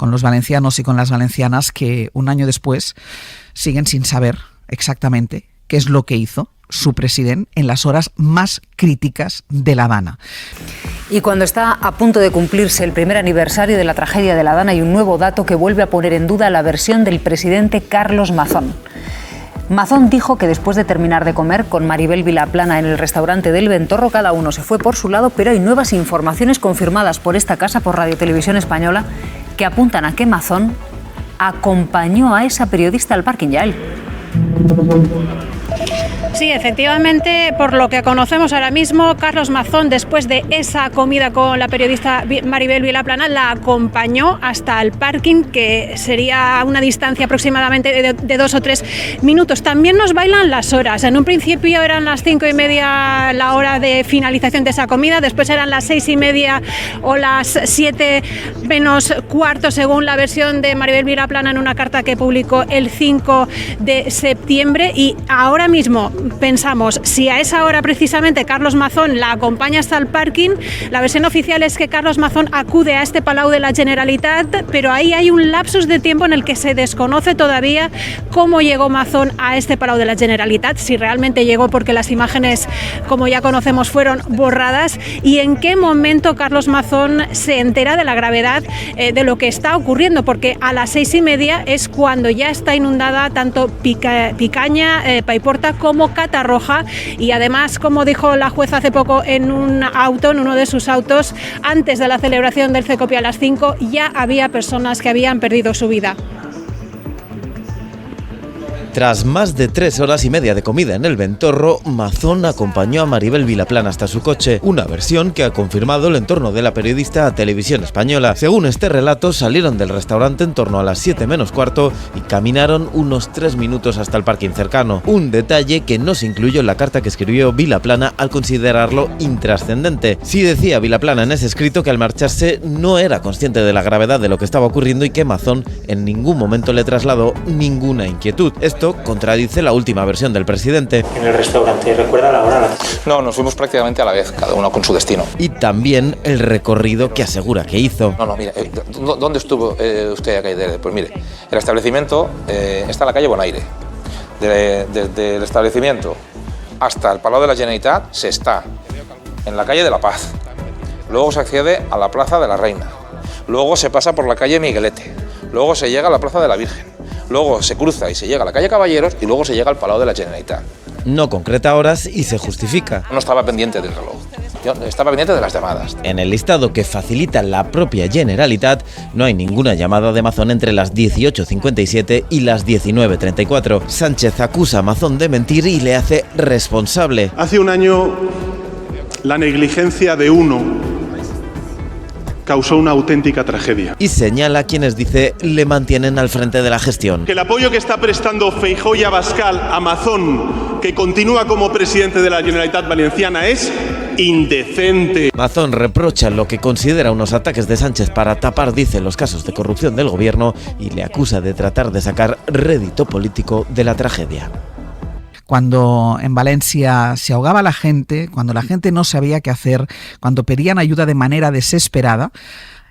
con los valencianos y con las valencianas que un año después siguen sin saber exactamente qué es lo que hizo su presidente en las horas más críticas de La Dana. Y cuando está a punto de cumplirse el primer aniversario de la tragedia de La Dana, hay un nuevo dato que vuelve a poner en duda la versión del presidente Carlos Mazón. Mazón dijo que después de terminar de comer con Maribel Vilaplana en el restaurante del Ventorro, cada uno se fue por su lado, pero hay nuevas informaciones confirmadas por esta casa, por Radio Televisión Española, que apuntan a que Mazón acompañó a esa periodista al parking, Yael. Sí, efectivamente, por lo que conocemos ahora mismo, Carlos Mazón, después de esa comida con la periodista Maribel Vilaplana, la acompañó hasta el parking, que sería una distancia aproximadamente de 2 o 3 minutos. También nos bailan las horas. En un principio eran las 5:30 la hora de finalización de esa comida, después eran las 6:30 o las 7 menos cuarto, según la versión de Maribel Vilaplana en una carta que publicó el 5 de septiembre. Y ahora mismo pensamos, si a esa hora precisamente Carlos Mazón la acompaña hasta el parking, la versión oficial es que Carlos Mazón acude a este Palau de la Generalitat, pero ahí hay un lapsus de tiempo en el que se desconoce todavía cómo llegó Mazón a este Palau de la Generalitat, si realmente llegó porque las imágenes, como ya conocemos, fueron borradas, y en qué momento Carlos Mazón se entera de la gravedad de lo que está ocurriendo, porque a las 6:30 es cuando ya está inundada tanto Picaña, Paiporta como Catarroja, y además, como dijo la jueza hace poco en un auto, en uno de sus autos, antes de la celebración del CECOPI a las 5 ya había personas que habían perdido su vida. Tras más de 3 horas y media de comida en el Ventorro, Mazón acompañó a Maribel Vilaplana hasta su coche, una versión que ha confirmado el entorno de la periodista a Televisión Española. Según este relato, salieron del restaurante en torno a las 7 menos cuarto y caminaron unos 3 minutos hasta el parking cercano, un detalle que no se incluyó en la carta que escribió Vilaplana al considerarlo intrascendente. Sí decía Vilaplana en ese escrito que al marcharse no era consciente de la gravedad de lo que estaba ocurriendo y que Mazón en ningún momento le trasladó ninguna inquietud. Esto contradice la última versión del presidente. En el restaurante, ¿recuerda la hora? No, nos fuimos prácticamente a la vez, cada uno con su destino. Y también el recorrido que asegura que hizo. No, mire, ¿dónde estuvo usted acá? Pues mire, el establecimiento está en la calle Bonaire. Desde el establecimiento hasta el Palau de la Generalitat se está en la calle de la Paz. Luego se accede a la Plaza de la Reina. Luego se pasa por la calle Miguelete. Luego se llega a la Plaza de la Virgen. Luego se cruza y se llega a la calle Caballeros y luego se llega al Palau de la Generalitat. No concreta horas y se justifica. No estaba pendiente del reloj, yo estaba pendiente de las llamadas. En el listado que facilita la propia Generalitat no hay ninguna llamada de Mazón entre las 18:57 y las 19:34. Sánchez acusa a Mazón de mentir y le hace responsable. Hace un año la negligencia de uno causó una auténtica tragedia. Y señala a quienes dice le mantienen al frente de la gestión. Que el apoyo que está prestando Feijóo y Abascal a Mazón, que continúa como presidente de la Generalitat Valenciana, es indecente. Mazón reprocha lo que considera unos ataques de Sánchez para tapar, dice, los casos de corrupción del gobierno y le acusa de tratar de sacar rédito político de la tragedia. Cuando en Valencia se ahogaba la gente, cuando la gente no sabía qué hacer, cuando pedían ayuda de manera desesperada,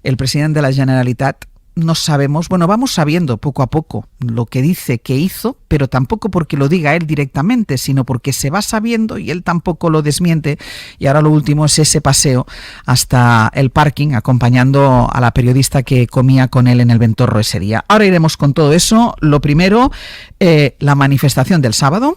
el presidente de la Generalitat no sabemos, vamos sabiendo poco a poco lo que dice que hizo, pero tampoco porque lo diga él directamente, sino porque se va sabiendo y él tampoco lo desmiente. Y ahora lo último es ese paseo hasta el parking, acompañando a la periodista que comía con él en el Ventorro ese día. Ahora iremos con todo eso. Lo primero, la manifestación del sábado.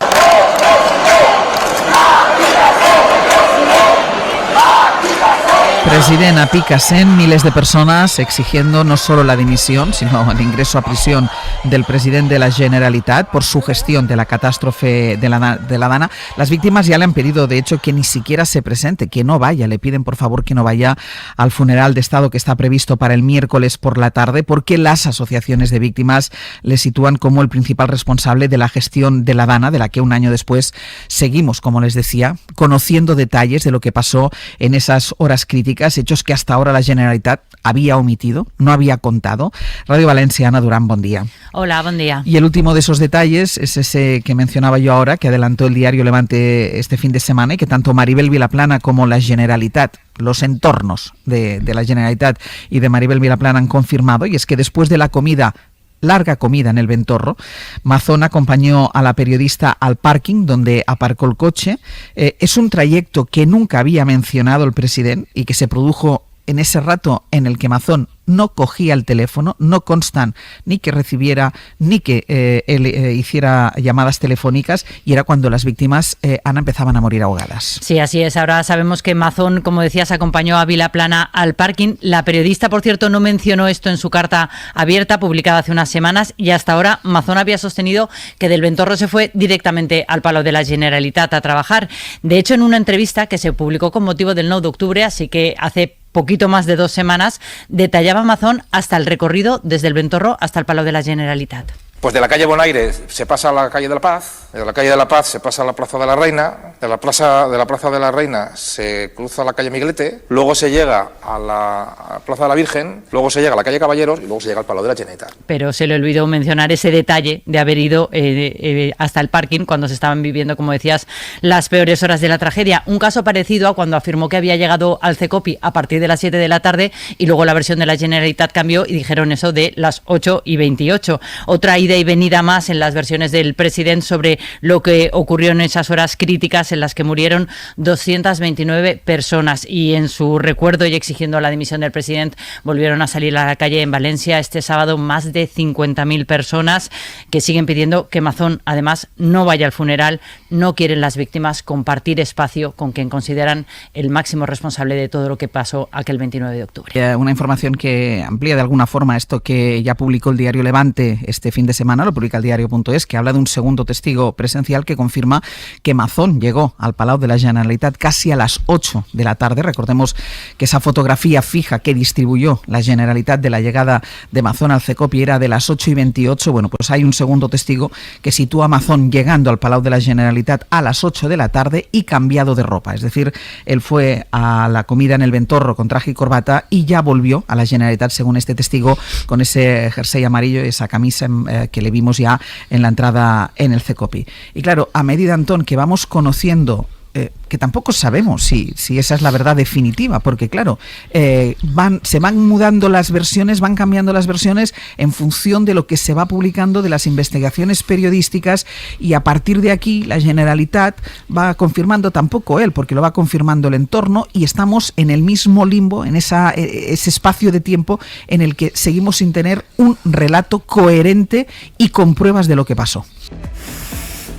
President a Picassent, miles de personas exigiendo no solo la dimisión, sino el ingreso a prisión del presidente de la Generalitat por su gestión de la catástrofe de la Dana. Las víctimas ya le han pedido, de hecho, que ni siquiera se presente, que no vaya. Le piden, por favor, que no vaya al funeral de Estado que está previsto para el miércoles por la tarde, porque las asociaciones de víctimas le sitúan como el principal responsable de la gestión de la Dana, de la que un año después seguimos, como les decía, conociendo detalles de lo que pasó en esas horas críticas políticas, hechos que hasta ahora la Generalitat había omitido, no había contado. Radio Valencia, Ana Durán, buen día. Hola, buen día. Y el último de esos detalles es ese que mencionaba yo ahora, que adelantó el diario Levante este fin de semana y que tanto Maribel Vilaplana como la Generalitat, los entornos de la Generalitat y de Maribel Vilaplana han confirmado, y es que después de la larga comida en el Ventorro, Mazón acompañó a la periodista al parking donde aparcó el coche. Es un trayecto que nunca había mencionado el presidente y que se produjo en ese rato en el que Mazón no cogía el teléfono, no constan ni que recibiera ni que él hiciera llamadas telefónicas, y era cuando las víctimas, Ana, empezaban a morir ahogadas. Sí, así es. Ahora sabemos que Mazón, como decías, acompañó a Vilaplana al parking. La periodista, por cierto, no mencionó esto en su carta abierta, publicada hace unas semanas, y hasta ahora Mazón había sostenido que del Ventorro se fue directamente al Palau de la Generalitat a trabajar. De hecho, en una entrevista que se publicó con motivo del 9 de octubre, así que hace poquito más de 2 semanas, detallaba Mazón hasta el recorrido desde el Ventorro hasta el Palau de la Generalitat. Pues de la calle Bonaire se pasa a la calle de la Paz, de la calle de la Paz se pasa a la Plaza de la Reina, de la Plaza de la Reina se cruza la calle Miguelete, luego se llega a la Plaza de la Virgen, luego se llega a la calle Caballeros y luego se llega al Palau de la Generalitat. Pero se le olvidó mencionar ese detalle de haber ido hasta el parking cuando se estaban viviendo, como decías, las peores horas de la tragedia. Un caso parecido a cuando afirmó que había llegado al CECOPI a partir de las 7 de la tarde y luego la versión de la Generalitat cambió y dijeron eso de las 8:28. Otra ida y venida más en las versiones del presidente sobre lo que ocurrió en esas horas críticas en las que murieron 229 personas, y en su recuerdo y exigiendo la dimisión del presidente volvieron a salir a la calle en Valencia este sábado más de 50.000 personas que siguen pidiendo que Mazón además no vaya al funeral. No quieren las víctimas compartir espacio con quien consideran el máximo responsable de todo lo que pasó aquel 29 de octubre. Una información que amplía de alguna forma esto que ya publicó el diario Levante este fin de semana, lo publica el diario.es, que habla de un segundo testigo presencial que confirma que Mazón llegó al Palau de la Generalitat casi a las 8 de la tarde. Recordemos que esa fotografía fija que distribuyó la Generalitat de la llegada de Mazón al CECOPI era de las 8:28. Bueno, pues hay un segundo testigo que sitúa a Mazón llegando al Palau de la Generalitat a las 8 de la tarde y cambiado de ropa. Es decir, él fue a la comida en el Ventorro con traje y corbata y ya volvió a la Generalitat, según este testigo, con ese jersey amarillo y esa camisa que le vimos ya en la entrada en el CECOPI. Y claro, a medida, Antón, que vamos conociendo, que tampoco sabemos si esa es la verdad definitiva, porque claro, se van mudando las versiones, van cambiando las versiones en función de lo que se va publicando, de las investigaciones periodísticas, y a partir de aquí la Generalitat va confirmando, tampoco él, porque lo va confirmando el entorno, y estamos en el mismo limbo, en ese espacio de tiempo en el que seguimos sin tener un relato coherente y con pruebas de lo que pasó.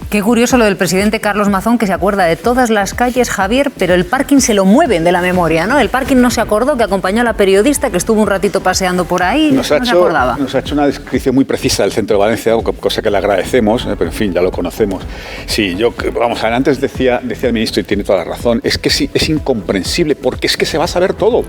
Qué curioso lo del presidente Carlos Mazón, que se acuerda de todas las calles, Javier, pero el parking se lo mueven de la memoria, ¿no? El parking no se acordó, que acompañó a la periodista, que estuvo un ratito paseando por ahí, no se acordaba. Nos ha hecho una descripción muy precisa del centro de Valencia, cosa que le agradecemos, pero en fin, ya lo conocemos. Sí, vamos a ver, antes decía el ministro, y tiene toda la razón, es que sí, es incomprensible, porque es que se va a saber todo.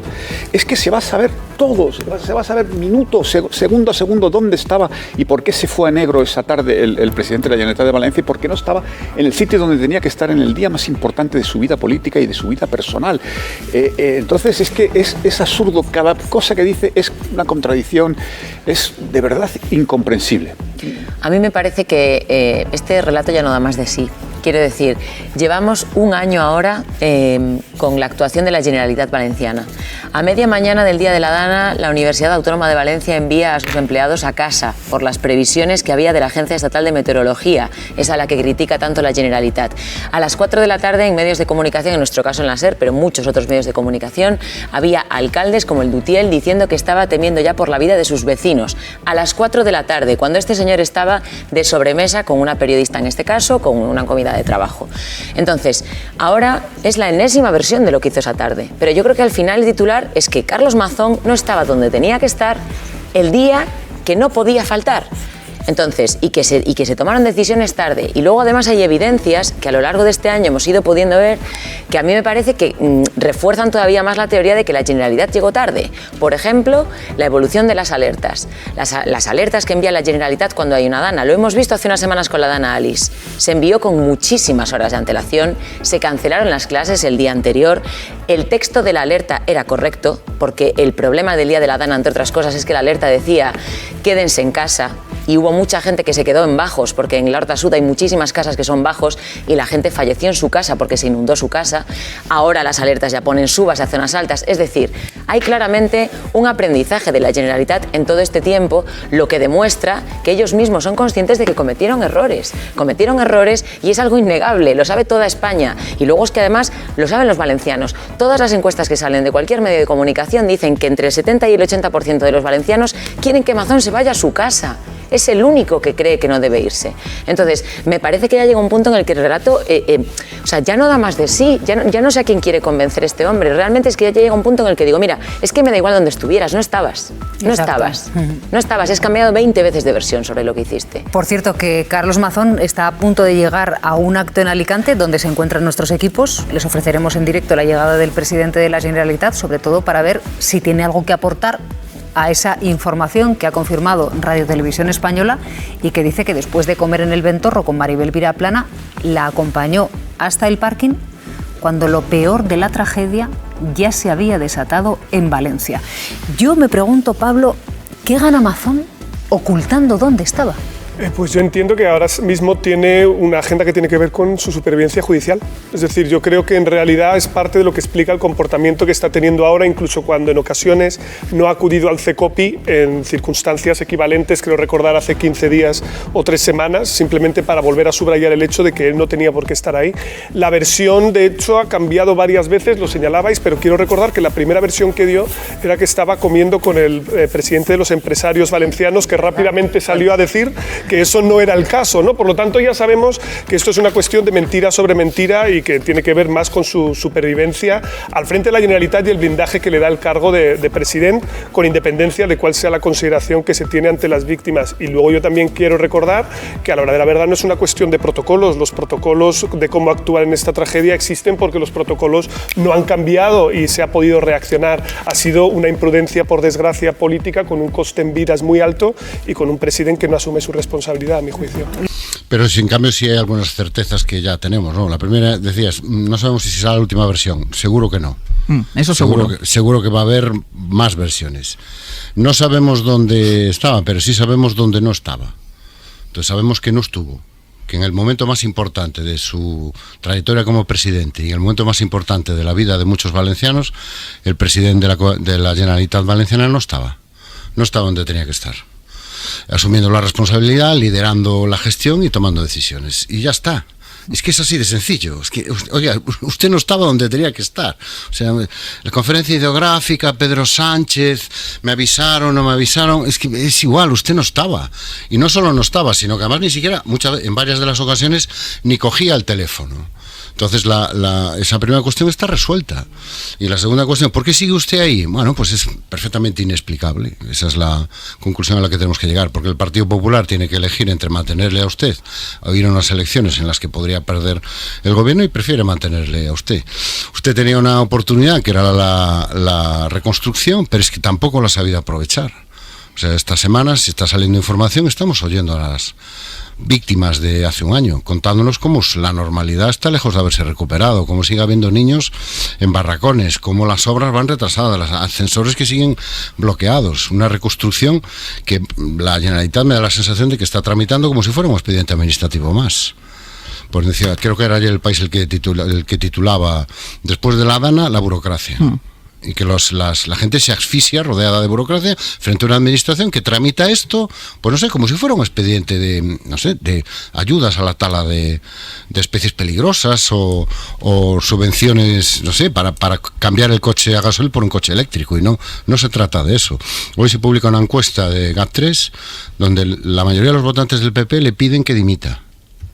Es que se va a saber todo, se va a saber minuto, segundo a segundo dónde estaba y por qué se fue a negro esa tarde el presidente de la Generalitat de Valencia, y por qué no estaba en el sitio donde tenía que estar en el día más importante de su vida política y de su vida personal. Entonces es que es absurdo, cada cosa que dice es una contradicción, es de verdad incomprensible. A mí me parece que este relato ya no da más de sí. Quiero decir, llevamos un año ahora con la actuación de la Generalitat Valenciana. A media mañana del Día de la Dana, la Universidad Autónoma de Valencia envía a sus empleados a casa por las previsiones que había de la Agencia Estatal de Meteorología, esa a la que critica tanto la Generalitat. A las 4 de la tarde, en medios de comunicación, en nuestro caso en la SER, pero muchos otros medios de comunicación, había alcaldes como el Dutiel diciendo que estaba temiendo ya por la vida de sus vecinos. A las 4 de la tarde, cuando este señor estaba de sobremesa con una periodista, en este caso, con una comida de trabajo. Entonces, ahora es la enésima versión de lo que hizo esa tarde, pero yo creo que al final el titular es que Carlos Mazón no estaba donde tenía que estar el día que no podía faltar. Entonces, y que se tomaron decisiones tarde. Y luego además hay evidencias que a lo largo de este año hemos ido pudiendo ver que a mí me parece que refuerzan todavía más la teoría de que la Generalitat llegó tarde. Por ejemplo, la evolución de las alertas. Las alertas que envía la Generalitat cuando hay una dana. Lo hemos visto hace unas semanas con la dana Alice. Se envió con muchísimas horas de antelación, se cancelaron las clases el día anterior. El texto de la alerta era correcto, porque el problema del día de la dana, entre otras cosas, es que la alerta decía quédense en casa, y hubo mucha gente que se quedó en bajos, porque en la Horta Sud hay muchísimas casas que son bajos y la gente falleció en su casa porque se inundó su casa. Ahora las alertas ya ponen subas a zonas altas, es decir, hay claramente un aprendizaje de la Generalitat en todo este tiempo, lo que demuestra que ellos mismos son conscientes de que cometieron errores y es algo innegable, lo sabe toda España, y luego es que además lo saben los valencianos. Todas las encuestas que salen de cualquier medio de comunicación dicen que entre el 70 y el 80% de los valencianos quieren que Mazón se vaya a su casa. Es el único que cree que no debe irse. Entonces, me parece que ya llega un punto en el que el relato, ya no da más de sí, ya no sé a quién quiere convencer este hombre. Realmente es que ya llega un punto en el que digo, mira, es que me da igual donde estuvieras, no estabas, has cambiado 20 veces de versión sobre lo que hiciste. Por cierto, que Carlos Mazón está a punto de llegar a un acto en Alicante donde se encuentran nuestros equipos. Les ofreceremos en directo la llegada del presidente de la Generalitat, sobre todo para ver si tiene algo que aportar a esa información que ha confirmado Radio Televisión Española y que dice que después de comer en el Ventorro con Maribel Vilaplana, la acompañó hasta el parking cuando lo peor de la tragedia ya se había desatado en Valencia. Yo me pregunto, Pablo, ¿qué gana Mazón ocultando dónde estaba? Pues yo entiendo que ahora mismo tiene una agenda que tiene que ver con su supervivencia judicial. Es decir, yo creo que en realidad es parte de lo que explica el comportamiento que está teniendo ahora, incluso cuando en ocasiones no ha acudido al CECOPI en circunstancias equivalentes, creo recordar hace 15 días o 3 semanas, simplemente para volver a subrayar el hecho de que él no tenía por qué estar ahí. La versión, de hecho, ha cambiado varias veces, lo señalabais, pero quiero recordar que la primera versión que dio era que estaba comiendo con el presidente de los empresarios valencianos, que rápidamente salió a decir que eso no era el caso, ¿no? Por lo tanto, ya sabemos que esto es una cuestión de mentira sobre mentira y que tiene que ver más con su supervivencia al frente de la Generalitat y el blindaje que le da el cargo de presidente, con independencia de cuál sea la consideración que se tiene ante las víctimas. Y luego yo también quiero recordar que a la hora de la verdad no es una cuestión de protocolos. Los protocolos de cómo actuar en esta tragedia existen porque los protocolos no han cambiado y se ha podido reaccionar. Ha sido una imprudencia, por desgracia, política, con un coste en vidas muy alto y con un presidente que no asume su responsabilidad, a mi juicio. Pero en cambio sí hay algunas certezas que ya tenemos, ¿no? La primera, decías, no sabemos si será la última versión, seguro que no. Eso seguro. Seguro que va a haber más versiones. No sabemos dónde estaba, pero sí sabemos dónde no estaba. Entonces sabemos que no estuvo, que en el momento más importante de su trayectoria como presidente y en el momento más importante de la vida de muchos valencianos, el presidente de la Generalitat Valenciana no estaba donde tenía que estar, asumiendo la responsabilidad, liderando la gestión y tomando decisiones. Y ya está. Es que es así de sencillo. Es que, oiga, usted no estaba donde tenía que estar. O sea, la conferencia ideográfica, Pedro Sánchez, me avisaron, no me avisaron, es que es igual, usted no estaba. Y no solo no estaba, sino que además ni siquiera, en varias de las ocasiones, ni cogía el teléfono. Entonces esa primera cuestión está resuelta. Y la segunda cuestión, ¿por qué sigue usted ahí? Bueno, pues es perfectamente inexplicable. Esa es la conclusión a la que tenemos que llegar, porque el Partido Popular tiene que elegir entre mantenerle a usted o ir a unas elecciones en las que podría perder el gobierno y prefiere mantenerle a usted. Usted tenía una oportunidad que era la reconstrucción, pero es que tampoco la ha sabido aprovechar. O sea, estas semanas, si está saliendo información, estamos oyendo a las víctimas de hace un año, contándonos cómo la normalidad está lejos de haberse recuperado, cómo sigue habiendo niños en barracones, cómo las obras van retrasadas, los ascensores que siguen bloqueados, una reconstrucción que la Generalitat me da la sensación de que está tramitando como si fuera un expediente administrativo más. Pues decía, creo que era ayer El País el que titulaba después de la dana, la burocracia. Y que la gente se asfixia rodeada de burocracia frente a una administración que tramita esto, pues no sé, como si fuera un expediente de ayudas a la tala de especies peligrosas o subvenciones, no sé, para cambiar el coche a gasoil por un coche eléctrico, y no se trata de eso. Hoy se publica una encuesta de GAT3 donde la mayoría de los votantes del PP le piden que dimita.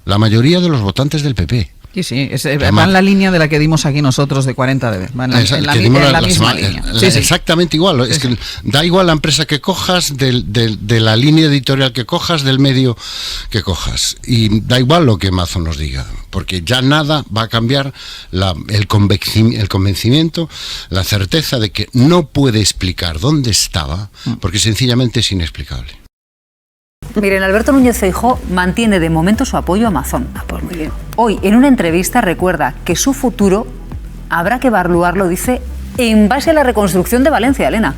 La mayoría de los votantes del PP. Sí, va en la línea de la que dimos aquí nosotros de 40 dB. Va en la misma línea. Exactamente igual. Es que da igual la empresa que cojas, de la línea editorial que cojas, del medio que cojas. Y da igual lo que Mazón nos diga, porque ya nada va a cambiar el convencimiento, la certeza de que no puede explicar dónde estaba, porque sencillamente es inexplicable. Miren, Alberto Núñez Feijóo mantiene de momento su apoyo a Mazón. Pues muy bien. Hoy, en una entrevista, recuerda que su futuro habrá que evaluarlo, dice, en base a la reconstrucción de Valencia, Elena.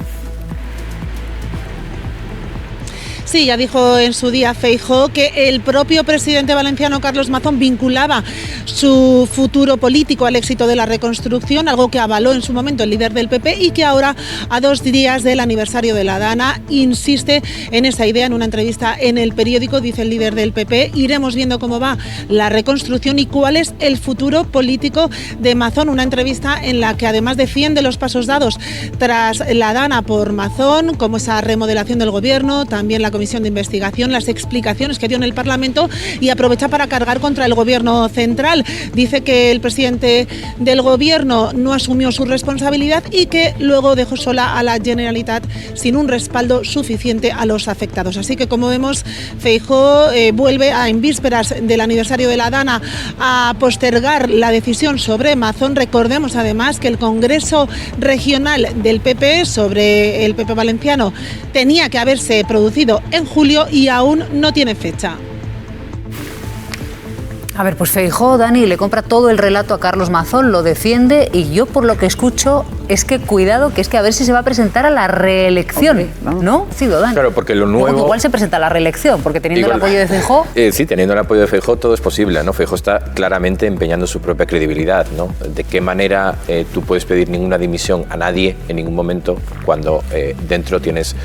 Sí, ya dijo en su día Feijóo que el propio presidente valenciano Carlos Mazón vinculaba su futuro político al éxito de la reconstrucción, algo que avaló en su momento el líder del PP y que ahora, a 2 días del aniversario de la Dana, insiste en esa idea en una entrevista en El Periódico. Dice el líder del PP: iremos viendo cómo va la reconstrucción y cuál es el futuro político de Mazón. Una entrevista en la que además defiende los pasos dados tras la Dana por Mazón, como esa remodelación del gobierno, también la comisión de investigación, las explicaciones que dio en el Parlamento, y aprovecha para cargar contra el gobierno central. Dice que el presidente del gobierno no asumió su responsabilidad y que luego dejó sola a la Generalitat sin un respaldo suficiente a los afectados. Así que, como vemos, Feijóo vuelve en vísperas del aniversario de la Dana a postergar la decisión sobre Mazón. Recordemos además que el Congreso Regional del PP sobre el PP valenciano tenía que haberse producido en julio y aún no tiene fecha. A ver, pues Feijóo, Dani, le compra todo el relato a Carlos Mazón, lo defiende, y yo por lo que escucho es que cuidado, que es que a ver si se va a presentar a la reelección, ¿no? Sí, Dani. Claro, porque lo nuevo... Igual se presenta a la reelección, porque teniendo el apoyo de Feijóo... Sí, teniendo el apoyo de Feijóo todo es posible, ¿no? Feijóo está claramente empeñando su propia credibilidad, ¿no? De qué manera tú puedes pedir ninguna dimisión a nadie en ningún momento cuando dentro tienes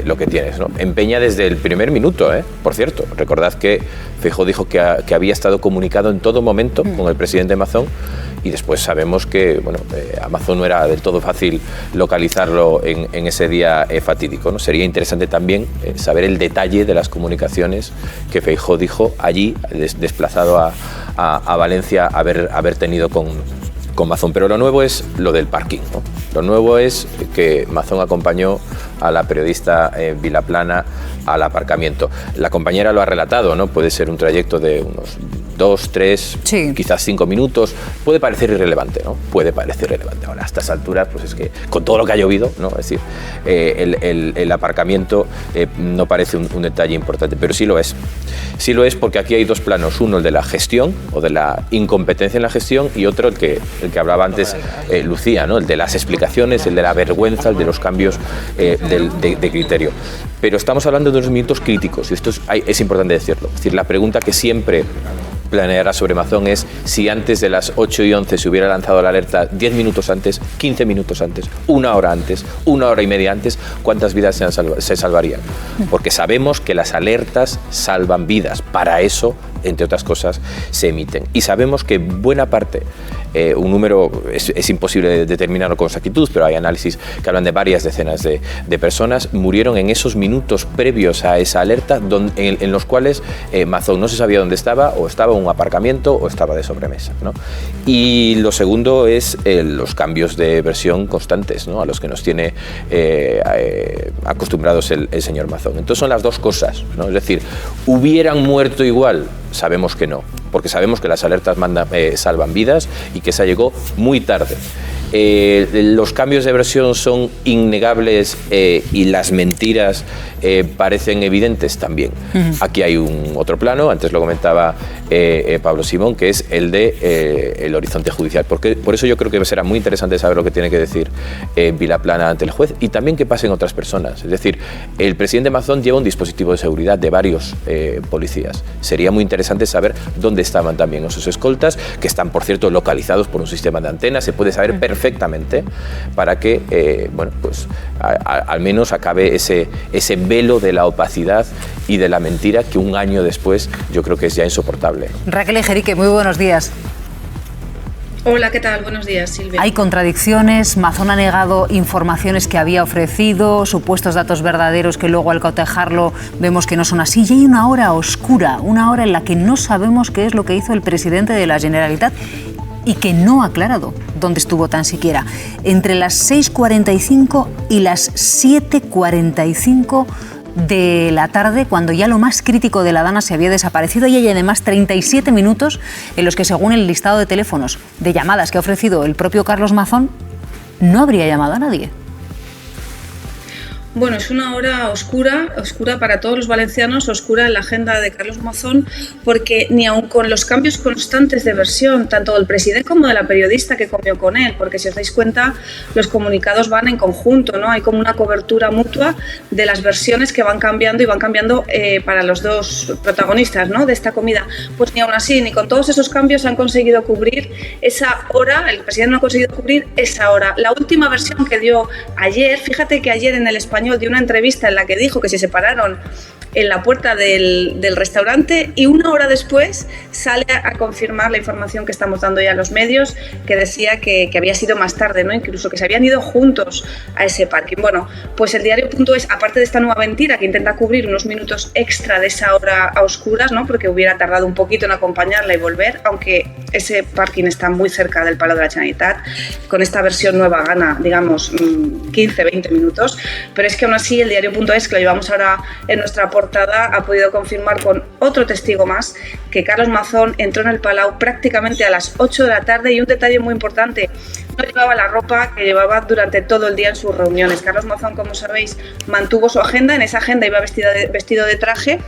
lo que tienes, ¿no? Empeña desde el primer minuto, por cierto. Recordad que Feijóo dijo que había estado comunicado en todo momento con el presidente Mazón, y después sabemos que a Mazón no era del todo fácil localizarlo en ese día fatídico, ¿no? Sería interesante también saber el detalle de las comunicaciones que Feijóo dijo allí, desplazado a Valencia, haber tenido con Mazón. Pero lo nuevo es lo del parking, ¿no? Lo nuevo es que Mazón acompañó a la periodista Vilaplana al aparcamiento. La compañera lo ha relatado, ¿no? Puede ser un trayecto de unos 2, 3, quizás 5 minutos. Puede parecer irrelevante, ¿no? Puede parecer irrelevante. Ahora, a estas alturas, pues es que con todo lo que ha llovido, ¿no? Es decir, el aparcamiento no parece un detalle importante, pero sí lo es. Sí lo es, porque aquí hay 2 planos. Uno, el de la gestión o de la incompetencia en la gestión, y otro, el que hablaba antes Lucía, ¿no? El de las explicaciones, el de la vergüenza, el de los cambios de criterio. Pero estamos hablando de unos minutos críticos, y esto es importante decirlo. Es decir, la pregunta que siempre planeará sobre Mazón es si antes de las 8:11 se hubiera lanzado la alerta 10 minutos antes, 15 minutos antes, 1 hora antes, 1 hora y media antes, ¿cuántas vidas se salvarían? Porque sabemos que las alertas salvan vidas. Para eso, entre otras cosas, se emiten. Y sabemos que buena parte, un número es imposible determinarlo con exactitud, pero hay análisis que hablan de varias decenas de personas, murieron en esos minutos previos a esa alerta, en los cuales Mazón no se sabía dónde estaba, o estaba en un aparcamiento o estaba de sobremesa, ¿no? Y lo segundo es los cambios de versión constantes, ¿no? A los que nos tiene acostumbrados el señor Mazón. Entonces son las 2 cosas, ¿no? Es decir, ¿hubieran muerto igual? Sabemos que no, porque sabemos que las alertas salvan vidas y que esa llegó muy tarde. Los cambios de versión son innegables y las mentiras parecen evidentes también. Aquí hay un otro plano, antes lo comentaba Pablo Simón, que es el de el horizonte judicial. Por eso yo creo que será muy interesante saber lo que tiene que decir Vilaplana ante el juez, y también qué pasa en otras personas. Es decir, el presidente Mazón lleva un dispositivo de seguridad de varios policías. Sería muy interesante saber dónde estaban también esos escoltas, que están, por cierto, localizados por un sistema de antenas. Se puede saber perfectamente para que al menos acabe ese velo de la opacidad y de la mentira que un año después yo creo que es ya insoportable. Raquel Ejerique, muy buenos días. Hola, ¿qué tal? Buenos días, Silvia. Hay contradicciones, Mazón ha negado informaciones que había ofrecido, supuestos datos verdaderos que luego al cotejarlo vemos que no son así. Y hay una hora oscura, una hora en la que no sabemos qué es lo que hizo el presidente de la Generalitat y que no ha aclarado dónde estuvo tan siquiera. Entre las 6:45 y las 7:45 de la tarde, cuando ya lo más crítico de la Dana se había desaparecido, y hay además 37 minutos en los que, según el listado de teléfonos de llamadas que ha ofrecido el propio Carlos Mazón, no habría llamado a nadie. Bueno, es una hora oscura para todos los valencianos, oscura en la agenda de Carlos Mazón, porque ni aun con los cambios constantes de versión, tanto del presidente como de la periodista que comió con él, porque si os dais cuenta, los comunicados van en conjunto, ¿no? Hay como una cobertura mutua de las versiones que van cambiando y van cambiando para los dos protagonistas, ¿no?, de esta comida. Pues ni aun así, ni con todos esos cambios han conseguido cubrir esa hora, el presidente no ha conseguido cubrir esa hora. La última versión que dio ayer, fíjate que ayer en El Español dio una entrevista en la que dijo que se separaron en la puerta del restaurante, y una hora después sale a confirmar la información que estamos dando ya a los medios, que decía que había sido más tarde, ¿no?, incluso que se habían ido juntos a ese parking. Bueno, pues el diario.es, aparte de esta nueva mentira que intenta cubrir unos minutos extra de esa hora a oscuras, ¿no?, porque hubiera tardado un poquito en acompañarla y volver, aunque ese parking está muy cerca del Palau de la Generalitat, con esta versión nueva gana, digamos, 15-20 minutos, pero es que aún así el diario.es, que lo llevamos ahora en nuestra portada, ha podido confirmar con otro testigo más que Carlos Mazón entró en el Palau prácticamente a las 8 de la tarde, y un detalle muy importante: no llevaba la ropa que llevaba durante todo el día en sus reuniones. Carlos Mazón, como sabéis, mantuvo su agenda, en esa agenda iba vestido de traje.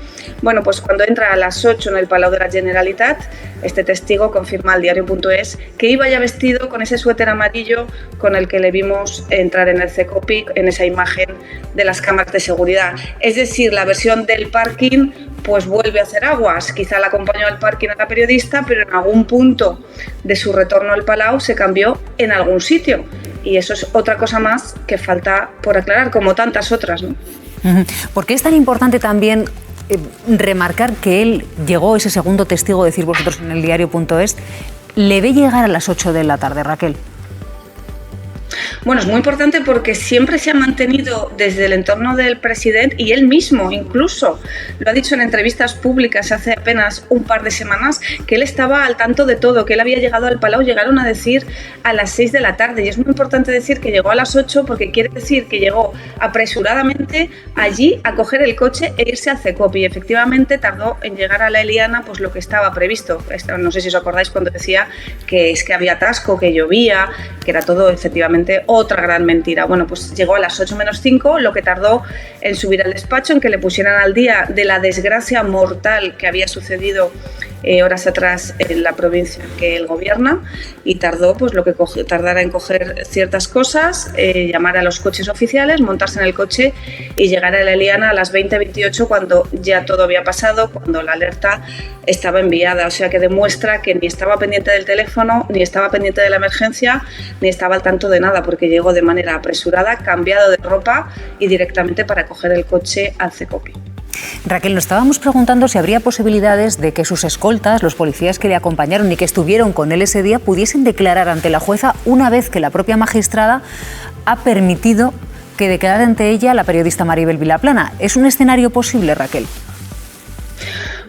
Bueno, pues cuando entra a las 8 en el Palau de la Generalitat, este testigo confirma al diario.es que iba ya vestido con ese suéter amarillo con el que le vimos entrar en el CECOPI, en esa imagen de las cámaras de seguridad. Es decir, la versión del parking pues vuelve a hacer aguas. Quizá la acompañó al parking a la periodista, pero en algún punto de su retorno al Palau se cambió en algún sitio. Y eso es otra cosa más que falta por aclarar, como tantas otras, ¿no? ¿Por qué es tan importante también remarcar que él llegó, ese segundo testigo, decir vosotros en el diario.es, le ve llegar a las 8 de la tarde, Raquel? Bueno, es muy importante porque siempre se ha mantenido desde el entorno del presidente, y él mismo incluso lo ha dicho en entrevistas públicas hace apenas un par de semanas, que él estaba al tanto de todo, que él había llegado al Palau, llegaron a decir a las 6 de la tarde, y es muy importante decir que llegó a las 8 porque quiere decir que llegó apresuradamente allí a coger el coche e irse al CECOPI, y efectivamente tardó en llegar a la Eliana pues lo que estaba previsto. No sé si os acordáis cuando decía que es que había atasco, que llovía, que era todo efectivamente otra gran mentira. Bueno, pues llegó a las 8 menos 5, lo que tardó en subir al despacho, en que le pusieran al día de la desgracia mortal que había sucedido horas atrás en la provincia que él gobierna, y tardó pues lo que tardara en coger ciertas cosas, llamar a los coches oficiales, montarse en el coche y llegar a la Eliana a las 20:28, cuando ya todo había pasado, cuando la alerta estaba enviada. O sea que demuestra que ni estaba pendiente del teléfono, ni estaba pendiente de la emergencia, ni estaba al tanto de nada, porque llegó de manera apresurada, cambiado de ropa y directamente para coger el coche al CECOPI. Raquel, nos estábamos preguntando si habría posibilidades de que sus escoltas, los policías que le acompañaron y que estuvieron con él ese día, pudiesen declarar ante la jueza una vez que la propia magistrada ha permitido que declarara ante ella la periodista Maribel Vilaplana. ¿Es un escenario posible, Raquel?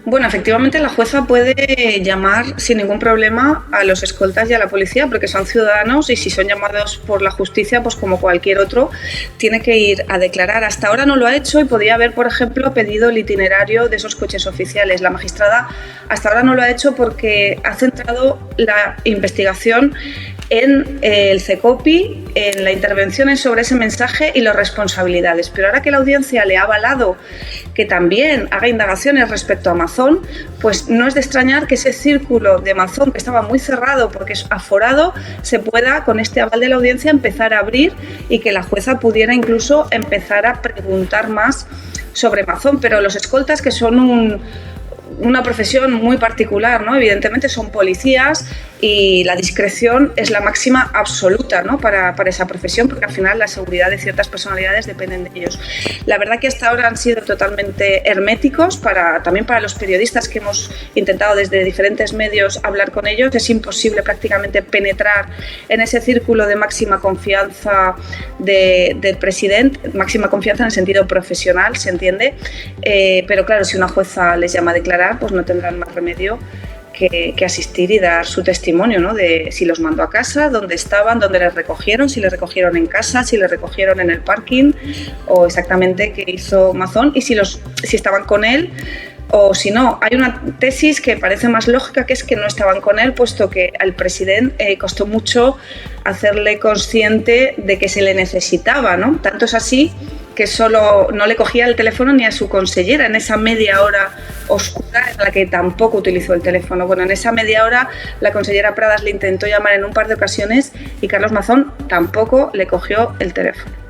Bueno, efectivamente la jueza puede llamar sin ningún problema a los escoltas y a la policía, porque son ciudadanos, y si son llamados por la justicia, pues como cualquier otro, tiene que ir a declarar. Hasta ahora no lo ha hecho y podría haber, por ejemplo, pedido el itinerario de esos coches oficiales. La magistrada hasta ahora no lo ha hecho porque ha centrado la investigación en el CECOPI, en la intervención sobre ese mensaje y las responsabilidades. Pero ahora que la audiencia le ha avalado que también haga indagaciones respecto a Mazón, pues no es de extrañar que ese círculo de Mazón, que estaba muy cerrado porque es aforado, se pueda, con este aval de la audiencia, empezar a abrir y que la jueza pudiera incluso empezar a preguntar más sobre Mazón. Pero los escoltas, que son una profesión muy particular, ¿no? Evidentemente son policías y la discreción es la máxima absoluta, ¿no? para esa profesión, porque al final la seguridad de ciertas personalidades dependen de ellos. La verdad que hasta ahora han sido totalmente herméticos, también para los periodistas que hemos intentado desde diferentes medios hablar con ellos. Es imposible prácticamente penetrar en ese círculo de máxima confianza del presidente, máxima confianza en el sentido profesional, se entiende, pero claro, si una jueza les llama a declarar, pues no tendrán más remedio que asistir y dar su testimonio, ¿no? De si los mandó a casa, dónde estaban, dónde les recogieron, si les recogieron en casa, si les recogieron en el parking, o exactamente qué hizo Mazón y si estaban con él o si no. Hay una tesis que parece más lógica, que es que no estaban con él, puesto que al presidente costó mucho hacerle consciente de que se le necesitaba, ¿no? Tanto es así que solo no le cogía el teléfono ni a su consellera en esa media hora oscura en la que tampoco utilizó el teléfono. Bueno, en esa media hora la consellera Pradas le intentó llamar en un par de ocasiones y Carlos Mazón tampoco le cogió el teléfono.